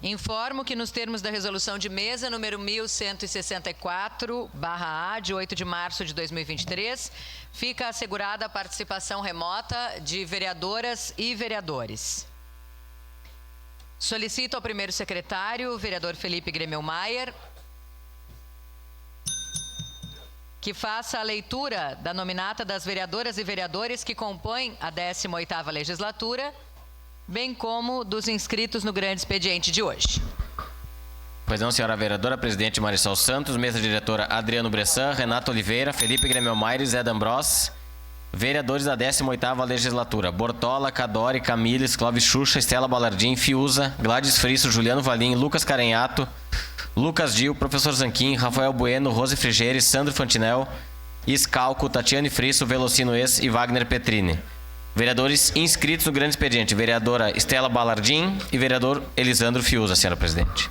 Informo que, nos termos da resolução de mesa número 1164/A, de 8 de março de 2023, fica assegurada a participação remota de vereadoras e vereadores. Solicito ao primeiro secretário, o vereador Felipe Gremel-Maier, que faça a leitura da nominata das vereadoras e vereadores que compõem a 18ª legislatura, bem como dos inscritos no grande expediente de hoje. Pois não, senhora vereadora, presidente Marisol Santos, mesa diretora Adriano Bressan, Renato Oliveira, Felipe Gremel-Maier e Zé D'Ambrós, vereadores da 18ª legislatura: Bortola, Cadore, Camille, Clóvis Xuxa, Estela Balardim, Fiuza, Gladys Frisso, Juliano Valim, Lucas Carenhato, Lucas Gil, Professor Zanquim, Rafael Bueno, Rose Frigeres, Sandro Fantinel, Iscalco, Tatiane Frisso, Velocino Ex e Wagner Petrini. Vereadores inscritos no grande expediente: vereadora Estela Balardim e vereador Elisandro Fiuza, senhora presidente.